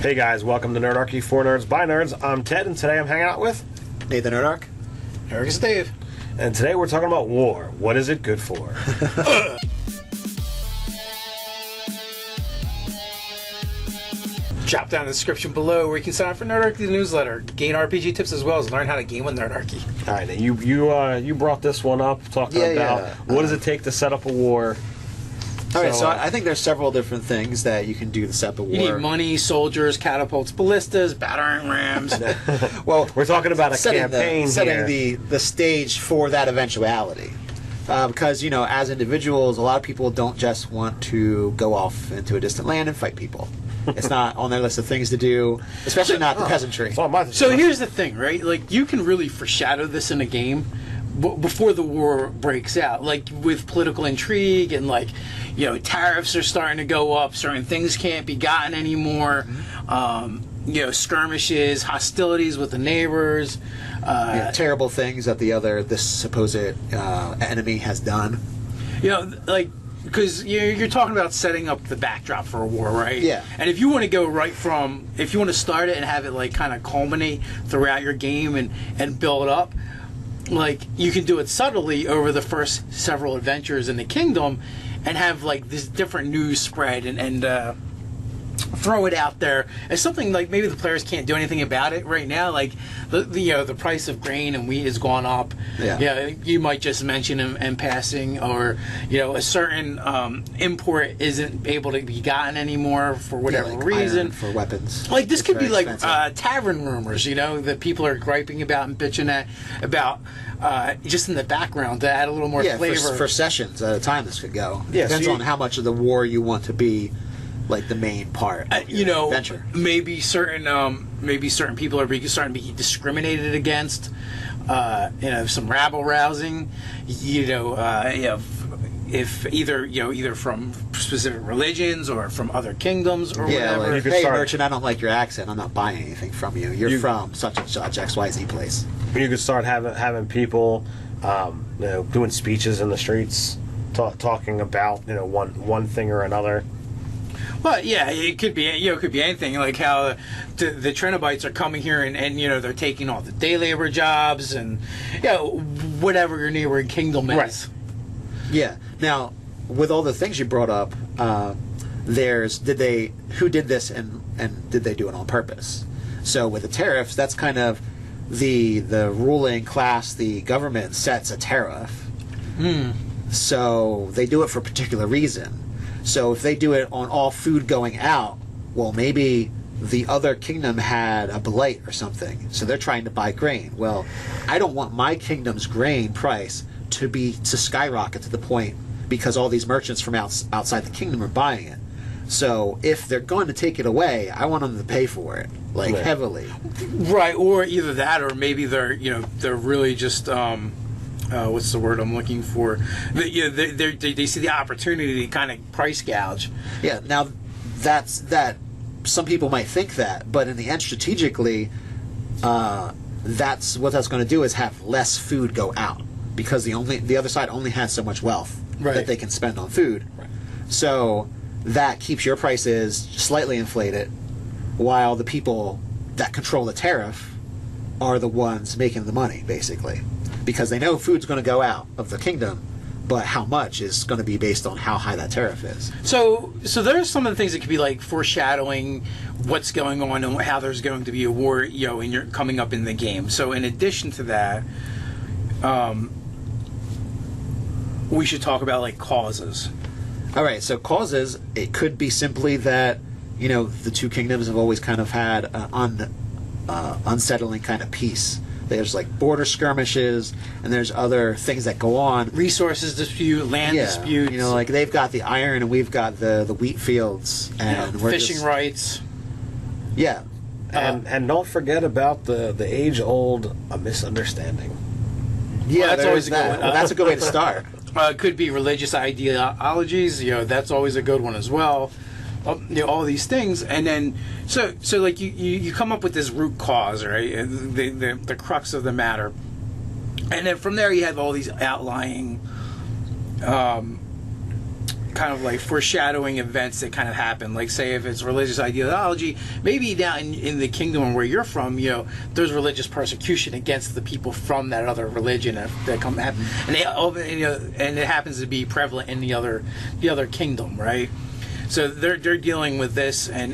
Hey guys, welcome to Nerdarchy for Nerds by Nerds. I'm Ted, and today I'm hanging out with Nathan Nerdark. Eric is Dave. And today we're talking about war. What is it good for? Drop down in the description below where you can sign up for Nerdarchy the newsletter, gain RPG tips as well as learn how to game with Nerdarchy. All right, now you brought this one up, talking about what does it take to set up a war. All right, so I think there's several different things that you can do to set up a war. You need money, soldiers, catapults, ballistas, battering rams. Well, we're talking about a campaign setting the stage for that eventuality. Because, you know, as individuals, a lot of people don't just want to go off into a distant land and fight people. It's not on their list of things to do, especially not the peasantry. So here's the thing, right? Like, you can really foreshadow this in a game before the war breaks out, like with political intrigue and, like, you know, tariffs are starting to go up, certain things can't be gotten anymore, you know, skirmishes, hostilities with the neighbors, terrible things that this supposed enemy has done. You know, like, because you're talking about setting up the backdrop for a war, right? Yeah. And if you want to go if you want to start it and have it, like, kind of culminate throughout your game and build up, like, you can do it subtly over the first several adventures in the kingdom and have, like, this different news spread and throw it out there as something like maybe the players can't do anything about it right now. Like, the price of grain and wheat has gone up. Yeah, you might just mention in passing, or, you know, a certain import isn't able to be gotten anymore for whatever reason. For weapons. Like, this could be like tavern rumors, you know, that people are griping about and bitching about just in the background to add a little more flavor. For sessions at a time this could go. It depends on how much of the war you want to be, like, the main part of your adventure. Maybe certain people are starting to be discriminated against. You know, some rabble rousing. You know, if either from specific religions or from other kingdoms or whatever. Like, hey, merchant, I don't like your accent. I'm not buying anything from you. You're from such and such XYZ place. You could start having people, you know, doing speeches in the streets, talking about, you know, one thing or another. Well, yeah, it could be anything, like how the Trinobites are coming here and you know, they're taking all the day labor jobs and, you know, whatever your neighboring kingdom is. Right. Yeah. Now, with all the things you brought up, who did this and did they do it on purpose? So with the tariffs, that's kind of the ruling class, the government sets a tariff. So they do it for a particular reason. So if they do it on all food going out, well, maybe the other kingdom had a blight or something, so they're trying to buy grain. Well, I don't want my kingdom's grain price to skyrocket to the point because all these merchants from outside the kingdom are buying it. So if they're going to take it away, I want them to pay for it, like, heavily. Right, or either that, or maybe they're really just what's the word I'm looking for? They see the opportunity to kind of price gouge. Yeah, now that's some people might think that, but in the end, strategically, that's what that's going to do is have less food go out because the other side only has so much wealth that they can spend on food. Right. So that keeps your prices slightly inflated, while the people that control the tariff are the ones making the money, basically. Because they know food's going to go out of the kingdom, but how much is going to be based on how high that tariff is. So there's some of the things that could be like foreshadowing what's going on and how there's going to be a war, you know, and you're coming up in the game. So in addition to that, we should talk about, like, causes. All right, so causes, it could be simply that, you know, the two kingdoms have always kind of had an unsettling kind of peace. There's, like, border skirmishes, and there's other things that go on. Resources dispute, land disputes. You know, like, they've got the iron and we've got the wheat fields. And we're fishing rights. Yeah. And don't forget about the age-old misunderstanding. Yeah, that's always a good one. Well, that's a good way to start. Could be religious ideologies. You know, that's always a good one as well. You know, all these things, and then so like you come up with this root cause, right? The crux of the matter, and then from there you have all these outlying kind of like foreshadowing events that kind of happen. Like, say, if it's religious ideology, maybe down in the kingdom where you're from, there's religious persecution against the people from that other religion that come happen, and and it happens to be prevalent in the other kingdom, right? So they're dealing with this, and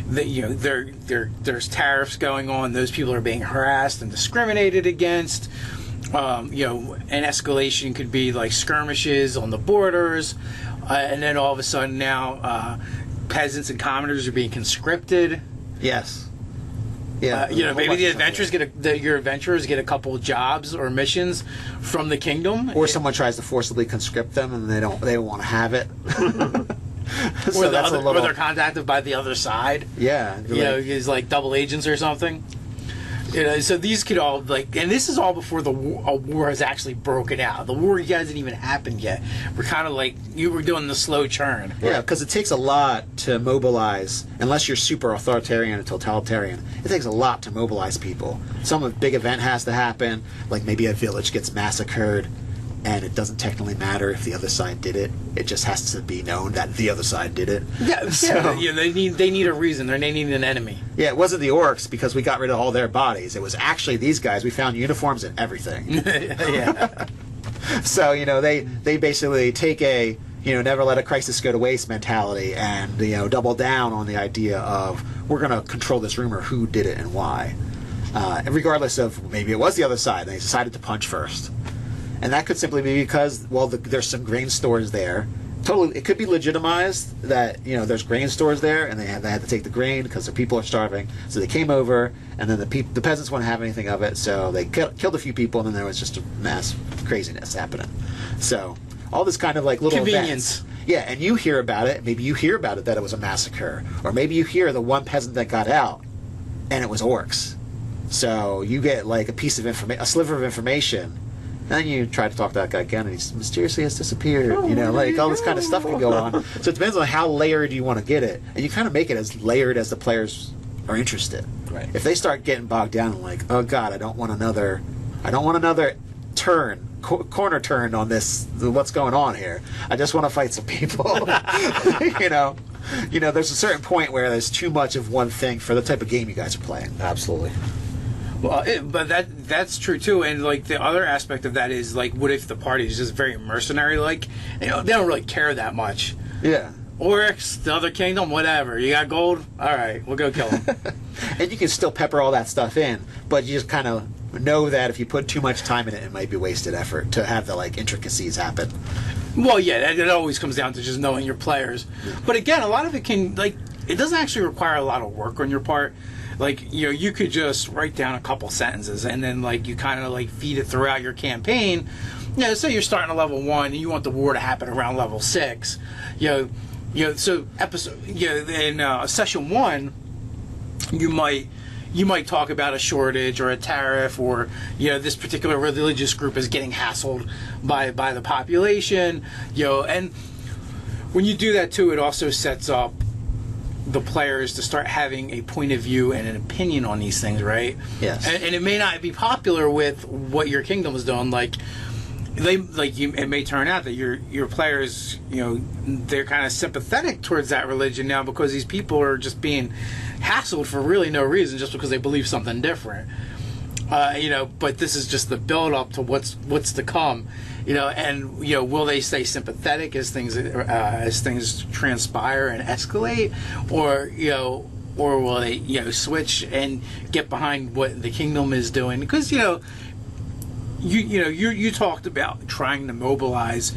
there's tariffs going on. Those people are being harassed and discriminated against. An escalation could be like skirmishes on the borders, and then all of a sudden now peasants and commoners are being conscripted. Yes. Yeah. Maybe the adventurers your adventurers get a couple of jobs or missions from the kingdom, or someone tries to forcibly conscript them and they don't want to have it. Or they're contacted by the other side. Yeah. Is like double agents or something. So these could all and this is all before a war has actually broken out. The war hasn't even happened yet. We're kind of like you were doing the slow churn. Yeah, because it takes a lot to mobilize. Unless you're super authoritarian and totalitarian, it takes a lot to mobilize people. Some big event has to happen, like maybe a village gets massacred, and it doesn't technically matter if the other side did it. It just has to be known that the other side did it. Yeah, they need a reason. They need an enemy. Yeah, it wasn't the orcs because we got rid of all their bodies. It was actually these guys. We found uniforms and everything. Yeah. So, they basically take a, never let a crisis go to waste mentality and, double down on the idea of we're going to control this rumor, who did it and why. And regardless of maybe it was the other side, they decided to punch first. And that could simply be because, there's some grain stores there. Totally, it could be legitimized that there's grain stores there, and they had to take the grain because the people are starving. So they came over, and then the peasants wouldn't have anything of it, so they killed a few people, and then there was just a mass craziness happening. So all this kind of like little convenience. Events. Yeah, and you hear about it. Maybe you hear about it that it was a massacre, or maybe you hear the one peasant that got out, and it was orcs. So you get like a sliver of information. Then you try to talk to that guy again, and he mysteriously has disappeared. All this kind of stuff can go on. So it depends on how layered you want to get it, and you kind of make it as layered as the players are interested. Right. If they start getting bogged down and like, oh god, I don't want another corner turn on this. What's going on here? I just want to fight some people. There's a certain point where there's too much of one thing for the type of game you guys are playing. Absolutely. Well, but that's true too, and like the other aspect of that is like, what if the party is just very mercenary? Like, they don't really care that much. Yeah. Orcs, the other kingdom, whatever. You got gold? All right, we'll go kill them. And you can still pepper all that stuff in, but you just kind of know that if you put too much time in it, it might be wasted effort to have the like intricacies happen. Well, yeah, it always comes down to just knowing your players. But again, a lot of it it doesn't actually require a lot of work on your part. Like, you could just write down a couple sentences and then, like, you kind of, like, feed it throughout your campaign. Say you're starting at level 1 and you want the war to happen around level 6. So in session 1, you might talk about a shortage or a tariff, or, this particular religious group is getting hassled by the population, and when you do that, too, it also sets up the players to start having a point of view and an opinion on these things, right? Yes. And it may not be popular with what your kingdom is doing. It may turn out that your players, they're kind of sympathetic towards that religion now because these people are just being hassled for really no reason, just because they believe something different. But this is just the build up to what's to come. Will they stay sympathetic as things transpire and escalate, or will they switch and get behind what the kingdom is doing? Because you talked about trying to mobilize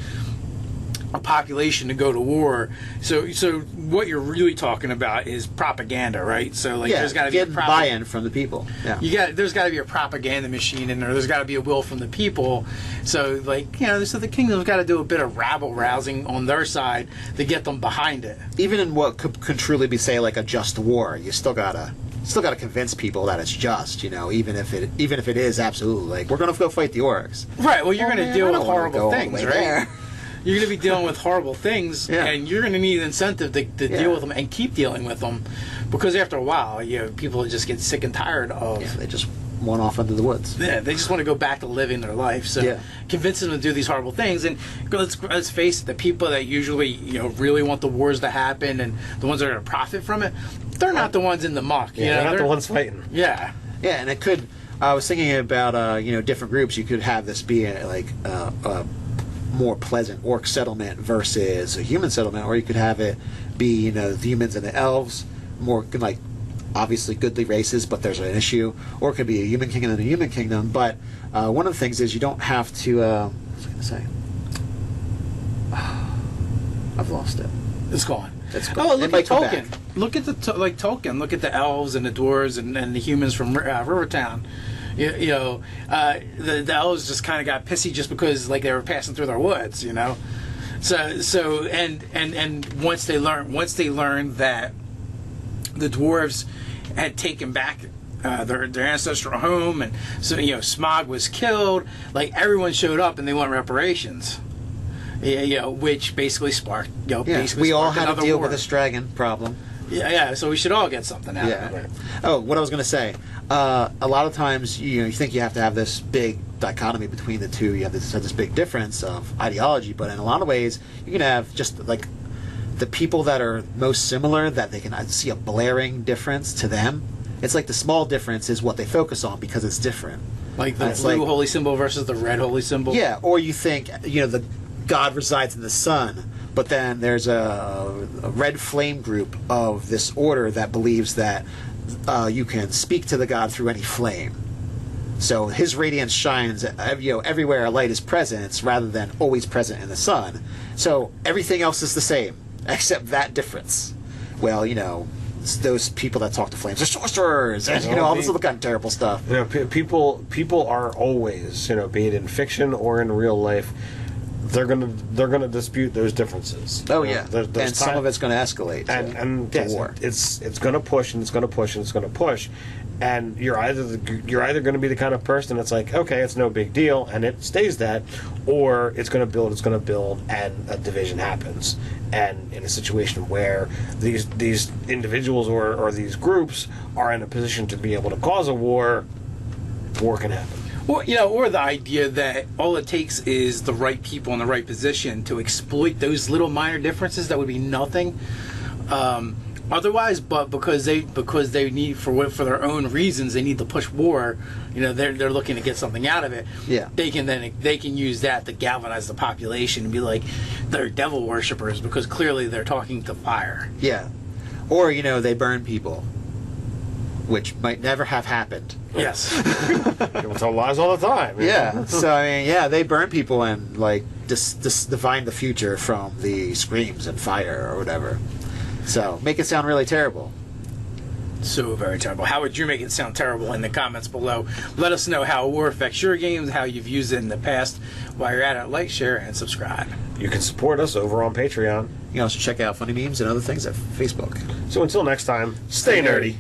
a population to go to war. So what you're really talking about is propaganda, right? So there's got to be buy-in from the people. Yeah. There's got to be a propaganda machine in there. There's got to be a will from the people. So so the kingdom's got to do a bit of rabble rousing on their side to get them behind it. Even in what could truly be like a just war, you still gotta convince people that it's just, even if it is absolutely we're gonna go fight the orcs. Right. Well, you're gonna deal with horrible things, right? You're going to be dealing with horrible things, and you're going to need incentive to deal with them and keep dealing with them, because after a while, people just get sick and tired of. Yeah, they just one off into the woods. Yeah, they just want to go back to living their life. So Yeah. convincing them to do these horrible things. And let's face it, the people that usually really want the wars to happen and the ones that are going to profit from it, they're not the ones in the muck. Yeah, they're not the ones fighting. Yeah. Yeah, and it could. I was thinking about different groups. You could have this be a more pleasant orc settlement versus a human settlement, or you could have it be the humans and the elves, more like obviously goodly races, but there's an issue, or it could be a human kingdom and a human kingdom. But one of the things is you don't have to. What was I going to say? I've lost it. It's gone. It's gone. Oh, It look might at come Tolkien. back. Look at Tolkien. Look at the elves and the dwarves and the humans from Rivertown. The elves just kind of got pissy just because they were passing through their woods. So and once they learned that the dwarves had taken back their ancestral home, and so Smog was killed. Everyone showed up and they want reparations. Which basically sparked. We all had to another deal war. with this dragon problem. Yeah. So we should all get something out of it. Oh, what I was going to say. A lot of times, you think you have to have this big dichotomy between the two. You have this big difference of ideology, but in a lot of ways, you can have just the people that are most similar, that they can see a blaring difference to them. It's like the small difference is what they focus on because it's different. Like the blue holy symbol versus the red holy symbol. Yeah, or you think the God resides in the sun, but then there's a red flame group of this order that believes that you can speak to the God through any flame. So his radiance shines everywhere a light is present, rather than always present in the sun. So everything else is the same except that difference. Well, those people that talk to flames are sorcerers, and all this other kind of terrible stuff. People are always, be it in fiction or in real life, they're gonna dispute those differs's. Oh yeah, there's and some of it's going to escalate to war. It's going to push and it's going to push and it's going to push, and you're either going to be the kind of person that's like, okay, it's no big deal, and it stays that, or it's going to build, and a division happens. And in a situation where these individuals or these groups are in a position to be able to cause a war can happen. Or or the idea that all it takes is the right people in the right position to exploit those little minor differences that would be nothing otherwise, but because they need for their own reasons, they need to push war. They're looking to get something out of it. Yeah, they can use that to galvanize the population and be like, they're devil worshippers because clearly they're talking to fire. Yeah, or they burn people, which might never have happened. Yes. People tell lies all the time. Yeah. So they burn people and divine the future from the screams and fire or whatever. So make it sound really terrible. So very terrible. How would you make it sound terrible in the comments below? Let us know how war affects your games, how you've used it in the past. While you're at it, like, share, and subscribe. You can support us over on Patreon. You can also check out funny memes and other things at Facebook. So until next time, stay nerdy.